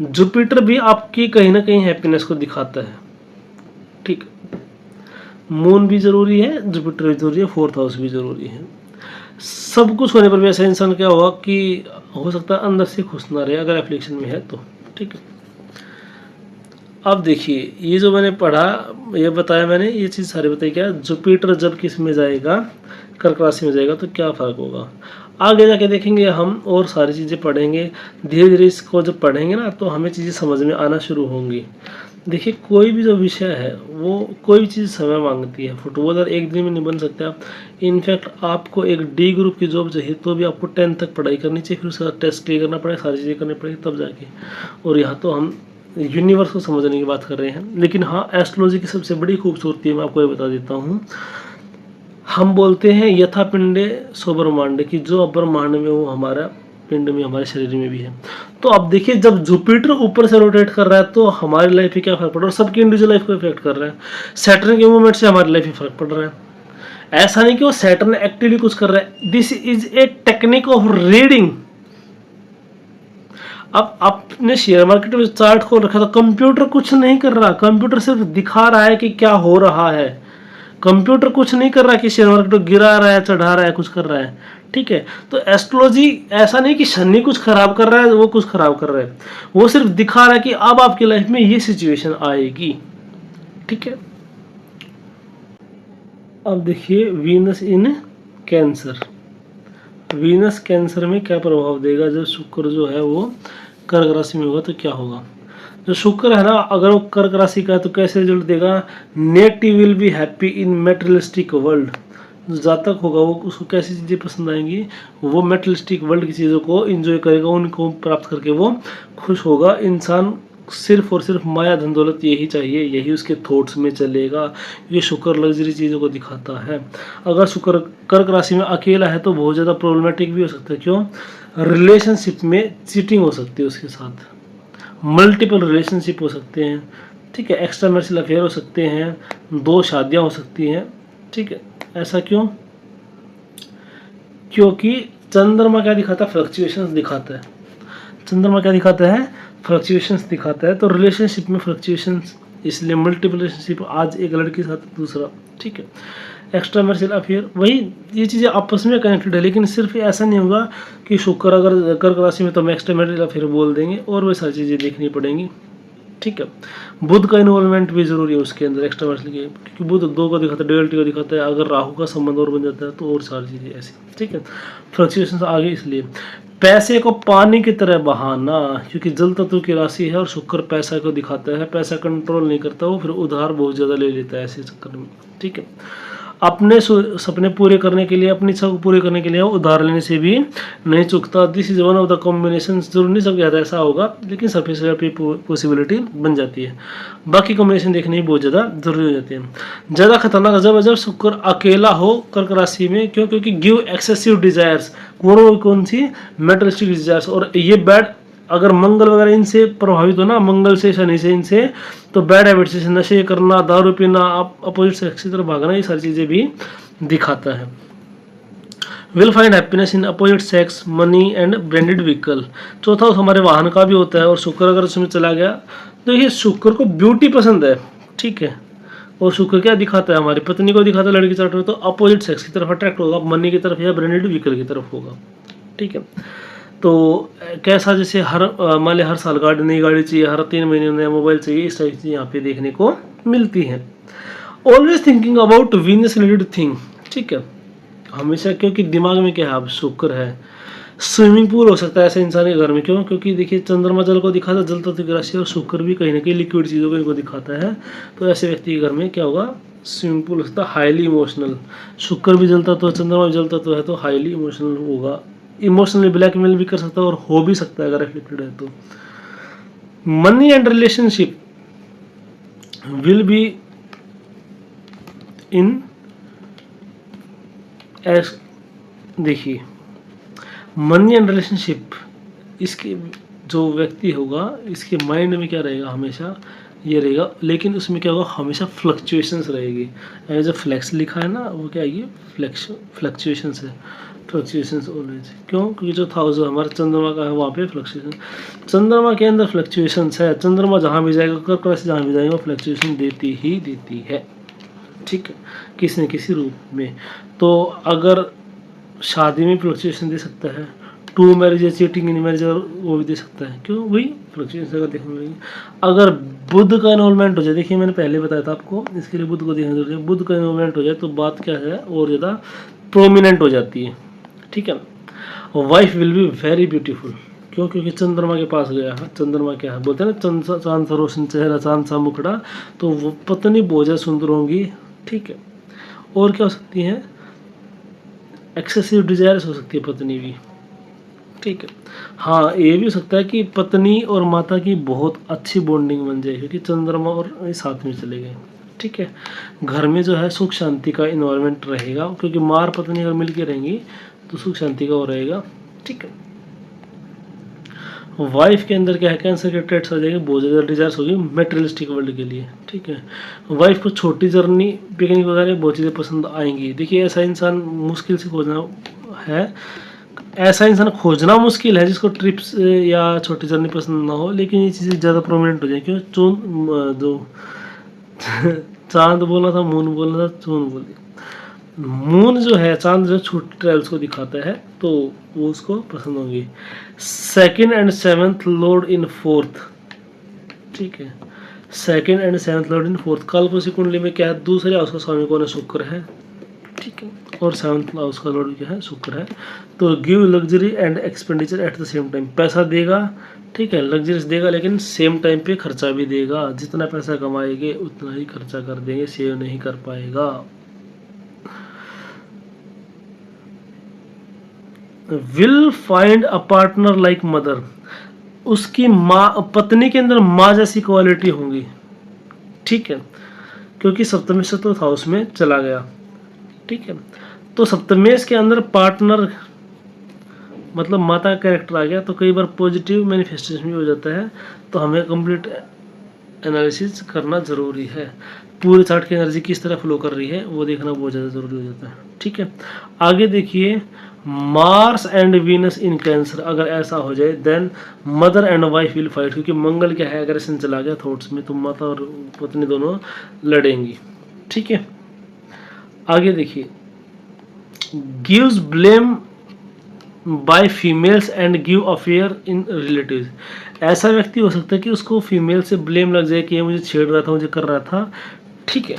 जुपिटर भी आपकी कहीं ना कहीं हैप्पीनेस को दिखाता है, ठीक। मून भी जरूरी है, जुपिटर भी जरूरी है, 4th हाउस भी जरूरी है। सब कुछ होने पर भी ऐसा इंसान क्या हुआ कि हो सकता है अंदर से खुश ना रहे अगर एफ्लिक्शन में है तो, ठीक है। अब देखिए ये जो मैंने पढ़ा, ये बताया मैंने, ये चीज़ सारी बताई क्या, जुपिटर जब किस में जाएगा, कर्क राशि में जाएगा तो क्या फ़र्क होगा। आगे जाके देखेंगे हम और सारी चीज़ें पढ़ेंगे, धीरे धीरे इसको जब पढ़ेंगे ना तो हमें चीज़ें समझ में आना शुरू होंगी। देखिए कोई भी जो विषय है वो कोई भी चीज़ समय मांगती है, फुटबॉलर एक दिन में नहीं बन सकते आप। इनफैक्ट आपको एक D ग्रुप की जॉब चाहिए तो भी आपको 10th तक पढ़ाई करनी चाहिए, फिर उसका टेस्ट क्लियर करना पड़ेगा, सारी चीज़ें करनी पड़ेगी तब जाके। और यहाँ तो हम यूनिवर्स को समझने की बात कर रहे हैं। लेकिन हाँ, एस्ट्रोलॉजी की सबसे बड़ी खूबसूरती मैं आपको ये बता देता हूँ, हम बोलते हैं यथा पिंडे सो ब्रह्मांड की, जो ब्रह्मांड में वो हमारा पिंड में हमारे शरीर में भी है। तो अब देखिए जब जुपिटर ऊपर से रोटेट कर रहा है तो हमारी लाइफ पे क्या फर्क पड़ रहा है, सबकी इंडिविजुअल लाइफ को इफेक्ट कर रहा है। सैटर्न के मूवमेंट से हमारी लाइफ में फर्क पड़ रहा है। ऐसा नहीं कि वो सैटर्न एक्टिवली कुछ कर रहा है, this is a technique of reading. अब आपने शेयर मार्केट में चार्ट खोल रखा था, कंप्यूटर कुछ नहीं कर रहा, कंप्यूटर सिर्फ दिखा रहा है कि क्या हो रहा है। कंप्यूटर कुछ नहीं कर रहा कि शेयर मार्केट को गिरा रहा है, चढ़ा रहा है, कुछ कर रहा है, ठीक है। तो एस्ट्रोलॉजी ऐसा नहीं कि शनि कुछ खराब कर रहा है, वो कुछ खराब कर रहा है, वो सिर्फ दिखा रहा है कि अब आपकी लाइफ में ये सिचुएशन आएगी, ठीक है। अब देखिए Venus in cancer, Venus cancer में क्या प्रभाव देगा जब शुक्र जो है वो कर्क राशि में होगा तो क्या होगा। जो शुक्र है ना, अगर वो कर्क राशि का है तो कैसे रिजल्ट देगा, native will be happy in materialistic world. जो जातक होगा वो उसको कैसी चीज़ें पसंद आएंगी, वो मेटेरियलिस्टिक वर्ल्ड की चीज़ों को एंजॉय करेगा, उनको प्राप्त करके वो खुश होगा। इंसान सिर्फ और सिर्फ माया धन दौलत यही चाहिए, यही उसके थॉट्स में चलेगा। ये शुक्र लग्जरी चीज़ों को दिखाता है। अगर शुक्र कर्क राशि में अकेला है तो बहुत ज़्यादा प्रॉब्लमेटिक भी हो सकता है। क्यों, रिलेशनशिप में चीटिंग हो सकती है उसके साथ, मल्टीपल रिलेशनशिप हो सकते हैं, ठीक है, एक्स्ट्रा मैरिटल अफेयर हो सकते हैं, 2 शादियां हो सकती हैं, ठीक है। ऐसा क्यों, क्योंकि चंद्रमा क्या दिखाता है, फ्लक्चुएशंस दिखाता है। चंद्रमा क्या दिखाता है, फ्लक्चुएशंस दिखाता है। तो रिलेशनशिप में फ्लक्चुएशंस, इसलिए मल्टीपल रिलेशनशिप, आज एक लड़के के साथ दूसरा, ठीक है, एक्स्ट्रा मैरिटल अफेयर, वही ये चीज़ें आपस में कनेक्टेड है। लेकिन सिर्फ ऐसा नहीं होगा कि शुक्र अगर कर्क राशि में तो हम एक्स्ट्रा मैरिटल अफेयर बोल देंगे, और वही सारी चीज़ें देखनी पड़ेंगी, ठीक है। बुध का इन्वॉल्वमेंट भी जरूरी है उसके अंदर, एक्स्ट्रा मैरिटल के, क्योंकि बुध 2 को दिखाता है, डुअलिटी को दिखाता है। अगर राहु का संबंध और बन जाता है तो और सारी चीज़ें ऐसी, ठीक है। फ्लक्चुएशन आगे, इसलिए पैसे को पानी की तरह बहाना, क्योंकि जल तत्व की राशि है और शुक्र पैसा को दिखाता है, पैसा कंट्रोल नहीं करता, वो फिर उधार बहुत ज़्यादा ले लेता है ऐसे चक्कर में, ठीक है। अपने सपने पूरे करने के लिए, अपनी इच्छा को पूरे करने के लिए उधार लेने से भी नहीं चूकता। This is one of the combination. जरूर नहीं सब ज़्यादा ऐसा होगा, लेकिन सरफेस पे पॉसिबिलिटी बन जाती है। बाकी कॉम्बिनेशन देखने की बहुत ज़्यादा जरूरी हो जाती है। ज़्यादा खतरनाक जब शुक्र अकेला हो कर्क राशि में, क्यों, क्योंकि गिव एक्सेसिव डिजायर्स, कौन सी, मेटेरियलिस्टिक डिजायर्स। और ये बैड, अगर मंगल वगैरह इनसे प्रभावित हो ना, मंगल से, शनि से, इनसे, तो बैड हैबिट से, नशे करना, दारू पीना, अपोजिट सेक्स की तरफ भागना, ये सारी चीज़ें भी दिखाता है। Will find happiness in opposite sex, money and branded vehicle. चौथा हमारे वाहन का भी होता है, और शुक्र अगर उसमें चला गया तो ये शुक्र को ब्यूटी पसंद है, ठीक है। और शुक्र क्या दिखाता है, हमारी पत्नी को दिखाता है, लड़की चार्ट में, तो अपोजिट सेक्स की तरफ अट्रैक्ट होगा, मनी की तरफ या ब्रांडेड व्हीकल की तरफ होगा, ठीक है। तो कैसा, जैसे मान लिया हर साल नई गाड़ी चाहिए, हर 3 महीने नया मोबाइल चाहिए, इस टाइप की यहाँ पे देखने को मिलती है। Always thinking about Venus related thing, ठीक है, हमेशा, क्योंकि दिमाग में क्या है, अब शुक्र है। स्विमिंग पूल हो सकता है ऐसे इंसान के घर में, क्यों, क्योंकि देखिए चंद्रमा जल को दिखाता है, जल तत्व की राशि, और शुक्र भी कहीं ना कहीं लिक्विड चीज़ों को इनको दिखाता है। तो ऐसे व्यक्ति के घर में क्या होगा, स्विमिंग पूल हो सकता है। हाईली इमोशनल, शुक्र भी जलता तो, चंद्रमा भी जलता तो है, तो हाईली इमोशनल होगा। इमोशनली ब्लैकमेल भी कर सकता है, और हो भी सकता है अगर एफिक्टेड है तो। Money and relationship will be in, देखिए मनी एंड रिलेशनशिप, इसके जो व्यक्ति होगा इसके माइंड में क्या रहेगा, हमेशा ये रहेगा। लेकिन उसमें क्या होगा, हमेशा फ्लक्चुएशंस रहेगी। जो फ्लैक्स लिखा है ना, वो क्या है, फ्लक्चुएशंस है, फ्लक्चुएशंस ऑलवेज। क्यों, क्योंकि जो था जो हमारा चंद्रमा का है वहाँ पे फ्लक्चुएशन, चंद्रमा के अंदर फ्लक्चुएशंस है। चंद्रमा जहाँ भी जाएगा, कर्क राशि जहाँ भी जाएगा, वो फ्लक्चुएशन देती ही देती है, ठीक है, किसी न किसी रूप में। तो अगर शादी में फ्लक्चुएशन दे सकता है, 2 मैरिज या चीटिंग इन मैरिज वो भी दे सकता है। क्यों, वही फ्लक्चुएशन अगर देखने मिलेगी। अगर बुध का इन्वॉल्वमेंट हो जाए, देखिए मैंने पहले बताया था आपको, इसके लिए बुध को देखना जरूरी है। बुध का इन्वॉल्वमेंट हो जाए तो बात क्या है, और ज़्यादा प्रोमिनेंट हो जाती है, ठीक है। Wife will be very beautiful, क्यों, क्योंकि चंद्रमा के पास गया है। चंद्रमा क्या है, बोलते हैं ना, चांद सा रोशन चेहरा, चांद सा मुखड़ा, तो वो पत्नी बहुत ज़्यादा सुंदर होंगी, ठीक है। और क्या हो सकती है, एक्सेसिव डिजायर्स हो सकती है पत्नी भी, ठीक है। हाँ, ये भी हो सकता है कि पत्नी और माता की बहुत अच्छी बॉन्डिंग बन जाए, क्योंकि चंद्रमा और साथ में चले गए, ठीक है। घर में जो है सुख शांति का इन्वायरमेंट रहेगा, क्योंकि मार पत्नी अगर मिलके रहेंगी तो सुख शांति का वो रहेगा, ठीक है। वाइफ के अंदर क्या है, कैंसर के ट्रेट्स आ जाएंगे, बहुत ज़्यादा डिजायर्स होगी मेटेरियलिस्टिक वर्ल्ड के लिए, ठीक है। वाइफ को छोटी जर्नी, पिकनिक वगैरह बहुत चीज़ें पसंद आएंगी। देखिए ऐसा इंसान मुश्किल से खोजना है, ऐसा इंसान खोजना मुश्किल है जिसको ट्रिप्स या छोटी जर्नी पसंद ना हो, लेकिन ये चीज़ें ज़्यादा प्रोमिनेंट हो जाए। क्यों, जो चांद बोलना था, मून बोलना था, चून बोली। मून जो है, चांद जो छोटे ट्रेवल्स को दिखाता है, तो वो उसको पसंद होंगी। 2nd and 7th Lord in 4th, ठीक है। 2nd and 7th Lord in 4th, कालपुरुष कुंडली में क्या है, दूसरे हाउस का स्वामी कौन है, शुक्र है, ठीक है। और 7th हाउस का लॉर्ड क्या है, शुक्र है। तो give luxury and expenditure at the same time, पैसा देगा, ठीक है, लग्जरीज देगा, लेकिन सेम टाइम पे खर्चा भी देगा। जितना पैसा कमाएंगे उतना ही खर्चा कर देंगे, सेव नहीं कर पाएगा। Will find a partner like mother, उसकी माँ, पत्नी के अंदर माँ जैसी क्वालिटी होंगी, ठीक है, क्योंकि सप्तमेश चतुर्थ हाउस में चला गया, ठीक है। तो सप्तमेश के अंदर पार्टनर मतलब माता का कैरेक्टर आ गया, तो कई बार पॉजिटिव मैनिफेस्टेशन भी हो जाता है। तो हमें कंप्लीट एनालिसिस करना ज़रूरी है, पूरे चार्ट की एनर्जी किस तरह फ्लो कर रही है वो देखना बहुत ज़्यादा ज़रूरी हो जाता है, ठीक है। आगे देखिए, Mars and Venus in Cancer, अगर ऐसा हो जाए then mother and wife will fight, क्योंकि मंगल क्या है, एग्रेशन चला गया थॉट्स में, तो माता और पत्नी दोनों लड़ेंगी, ठीक है। आगे देखिए, gives blame bye females and give affair in relatives, ऐसा व्यक्ति हो सकता है कि उसको फीमेल से ब्लेम लग जाए कि ये मुझे छेड़ रहा था, मुझे कर रहा था, ठीक है।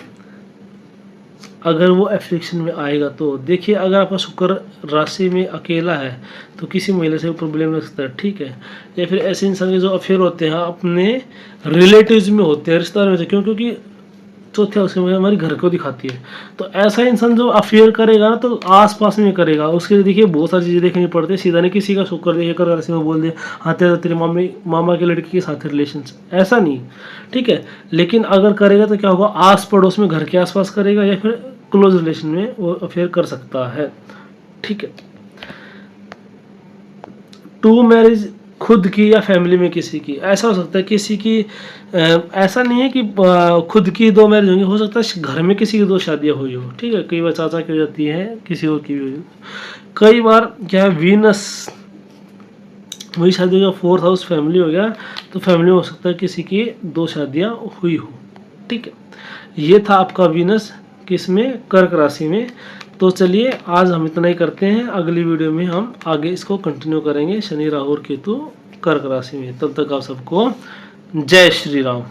अगर वो एफ्लिक्शन में आएगा तो देखिए, अगर आपका शुक्र राशि में अकेला है तो किसी महिला से ऊपर ब्लेम लग सकता है, ठीक है। या फिर ऐसे इंसान के जो अफेयर होते हैं अपने रिलेटिव्स में होते हैं, रिश्तेदार में होते हैं, क्योंकि चौथे हाउस में हमारी घर को दिखाती है। तो ऐसा इंसान जो अफेयर करेगा ना तो आसपास में करेगा, उसके लिए देखिए बहुत सारी चीज़ें देखनी पड़ती है। सीधा नहीं किसी का शुक्र देखिए कर राशि में बोल दिया हाँ तेरे मामा की लड़की के साथ रिलेशन, ऐसा नहीं, ठीक है। लेकिन अगर करेगा तो क्या होगा, आस पड़ोस में घर के आसपास करेगा या फिर क्लोज रिलेशन में वो अफेयर कर सकता है, ठीक है। टू मैरिज, खुद की या फैमिली में किसी की, ऐसा हो सकता है किसी की, ऐसा नहीं है कि खुद की 2 मैरिज होंगी, हो सकता है घर में किसी की 2 शादियां हुई हो, ठीक है। कई बार चाचा की हो जाती है, किसी और की भी हुई। कई बार क्या है, वीनस वही शादी हो गया, 4th हाउस फैमिली हो गया, तो फैमिली में हो सकता है किसी की 2 शादियां हुई हो, ठीक है। ये था आपका वीनस किसमें, कर्क राशि में। तो चलिए आज हम इतना ही करते हैं, अगली वीडियो में हम आगे इसको कंटिन्यू करेंगे, शनि राहु और केतु कर्क राशि में। तब तक आप सबको जय श्री राम।